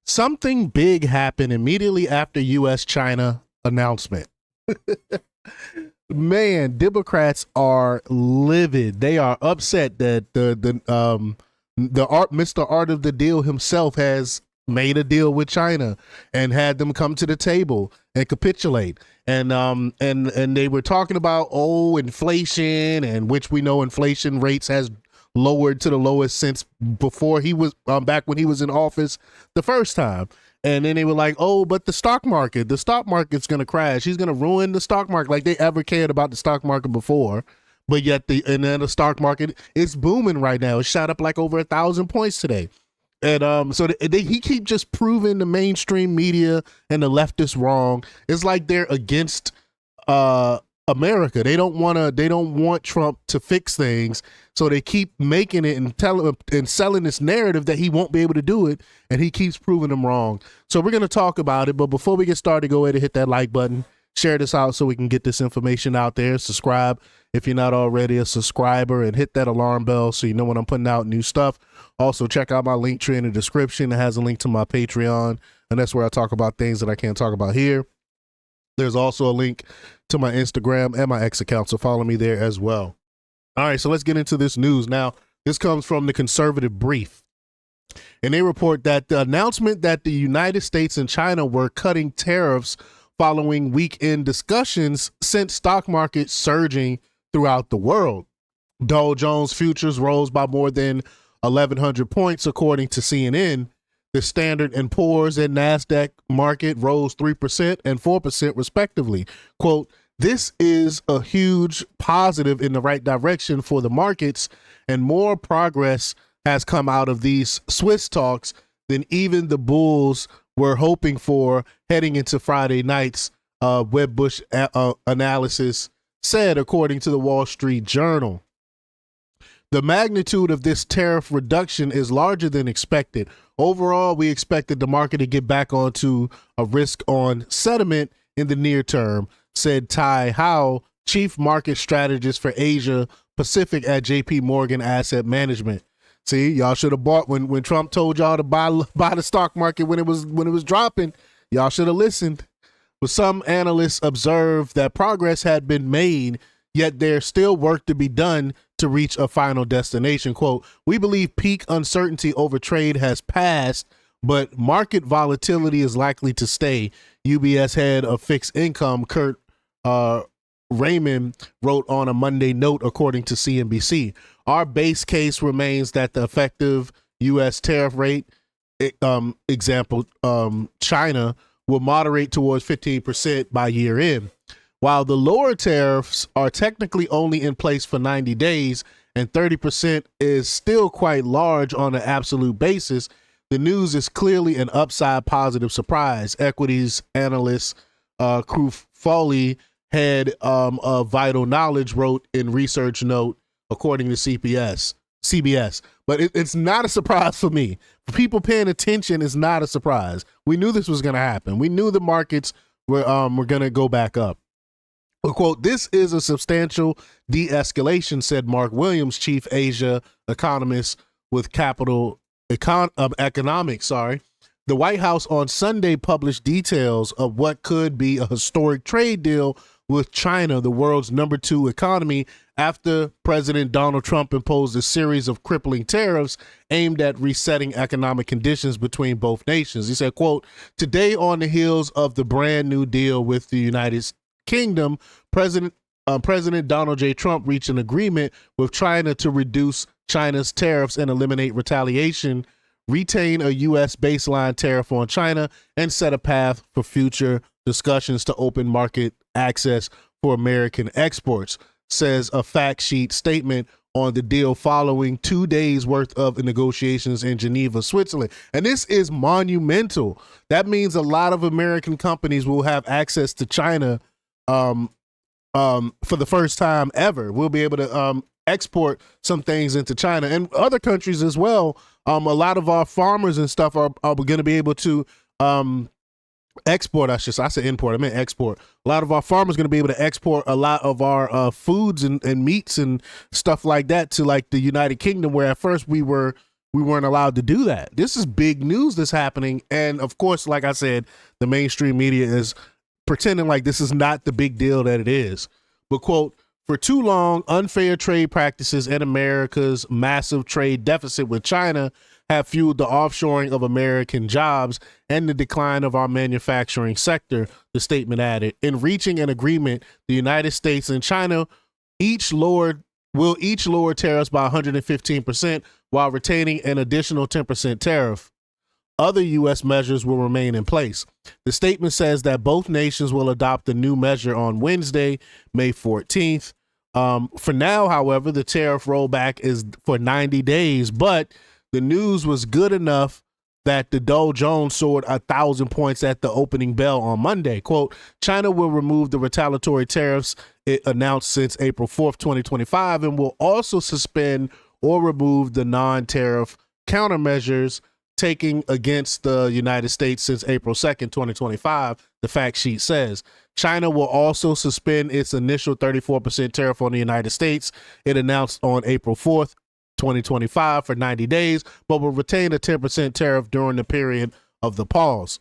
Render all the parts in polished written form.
Something big happened immediately after U.S. China announcement. Man, Democrats are livid. They are upset that Mr. Art of the Deal himself has made a deal with China and had them come to the table and capitulate. And they were talking about inflation, and which we know inflation rates has lowered to the lowest since before he was back when he was in office the first time. And then they were like, oh, but the stock's going to crash. He's going to ruin the stock market, like they ever cared about the stock market before. But yet the stock market is booming right now. It shot up like over 1,000 points today. And he keep just proving the mainstream media and the leftists wrong. It's like they're against America. They don't want Trump to fix things. So they keep making it and selling this narrative that he won't be able to do it, and he keeps proving them wrong. So we're going to talk about it, but before we get started, go ahead and hit that like button, share this out so we can get this information out there. Subscribe if you're not already a subscriber, and hit that alarm bell so you know when I'm putting out new stuff. Also, check out my link tree in the description. It has a link to my Patreon, and that's where I talk about things that I can't talk about here. There's also a link to my Instagram and my X account, so follow me there as well. All right, so let's get into this news. Now, this comes from the Conservative Brief, and they report that the announcement that the United States and China were cutting tariffs following weekend discussions sent stock markets surging throughout the world. Dow Jones futures rose by more than 1,100 points, according to CNN. The Standard & Poor's and NASDAQ market rose 3% and 4% respectively. Quote, this is a huge positive in the right direction for the markets, and more progress has come out of these Swiss talks than even the bulls were hoping for heading into Friday night's Wedbush analysis said, according to the Wall Street Journal. The magnitude of this tariff reduction is larger than expected. Overall, we expected the market to get back onto a risk-on sentiment in the near term, said Tai Hao, chief market strategist for Asia Pacific at JP Morgan Asset Management. See, y'all should have bought when Trump told y'all to buy the stock market when it was dropping. Y'all should have listened. But some analysts observed that progress had been made, yet there's still work to be done to reach a final destination. Quote, we believe peak uncertainty over trade has passed, but market volatility is likely to stay. UBS head of fixed income, Kurt Raymond, wrote on a Monday note, according to CNBC. Our base case remains that the effective U.S. tariff rate, example, China, will moderate towards 15% by year end. While the lower tariffs are technically only in place for 90 days and 30% is still quite large on an absolute basis, the news is clearly an upside positive surprise. Equities analyst Crew Foley, head of Vital Knowledge, wrote in research note, according to CBS. But it's not a surprise for me. For people paying attention, it's not a surprise. We knew this was going to happen. We knew the markets were going to go back up. But, quote, this is a substantial de-escalation, said Mark Williams, chief Asia economist with Capital Economics. The White House on Sunday published details of what could be a historic trade deal with China, the world's number 2 economy, after President Donald Trump imposed a series of crippling tariffs aimed at resetting economic conditions between both nations. He said, quote, today on the heels of the brand new deal with the United Kingdom, President Donald J. Trump reached an agreement with China to reduce China's tariffs and eliminate retaliation, retain a U.S. baseline tariff on China, and set a path for future discussions to open market access for American exports, says a fact sheet statement on the deal following 2 days worth of negotiations in Geneva, Switzerland. And this is monumental. That means a lot of American companies will have access to China for the first time ever. We'll be able to export some things into China and other countries as well. A lot of our farmers and stuff are going to be able to export. I said import. I meant export. A lot of our farmers are going to be able to export a lot of our foods and meats and stuff like that to like the United Kingdom, where at first we were we weren't allowed to do that. This is big news that's happening. And of course, like I said, the mainstream media is pretending like this is not the big deal that it is. But quote, for too long, unfair trade practices and America's massive trade deficit with China have fueled the offshoring of American jobs and the decline of our manufacturing sector, the statement added. In reaching an agreement, the United States and China will each lower tariffs by 115% while retaining an additional 10% tariff. Other U.S. measures will remain in place. The statement says that both nations will adopt the new measure on Wednesday, May 14th. For now, however, the tariff rollback is for 90 days, but the news was good enough that the Dow Jones soared 1,000 points at the opening bell on Monday. Quote, China will remove the retaliatory tariffs it announced since April 4th, 2025, and will also suspend or remove the non-tariff countermeasures taking against the United States since April 2nd, 2025, the fact sheet says. China will also suspend its initial 34% tariff on the United States. It announced on April 4th, 2025 for 90 days, but will retain a 10% tariff during the period of the pause.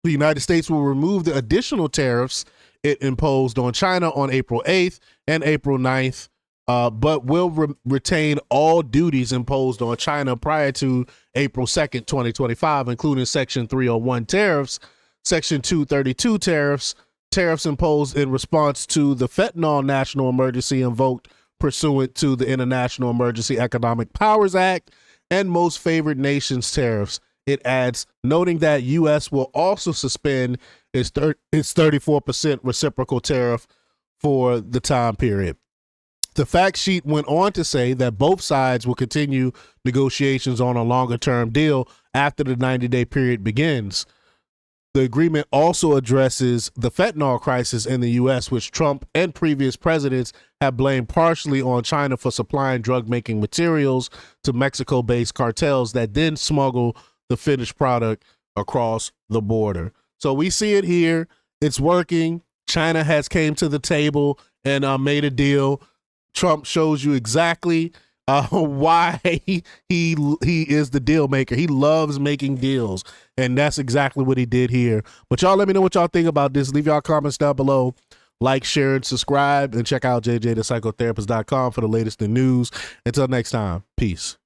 The United States will remove the additional tariffs it imposed on China on April 8th and April 9th, but will retain all duties imposed on China prior to April 2nd, 2025, including Section 301 tariffs, Section 232 tariffs, tariffs imposed in response to the fentanyl national emergency invoked pursuant to the International Emergency Economic Powers Act, and most favored nations tariffs. It adds, noting that U.S. will also suspend its 34% reciprocal tariff for the time period. The fact sheet went on to say that both sides will continue negotiations on a longer-term deal after the 90-day period begins. The agreement also addresses the fentanyl crisis in the U.S., which Trump and previous presidents have blamed partially on China for supplying drug-making materials to Mexico-based cartels that then smuggle the finished product across the border. So we see it here. It's working. China has came to the table and made a deal. Trump shows you exactly why he is the deal maker. He loves making deals, and that's exactly what he did here. But y'all let me know what y'all think about this. Leave y'all comments down below. Like, share, and subscribe, and check out jjthepsychotherapist.com for the latest in news. Until next time, peace.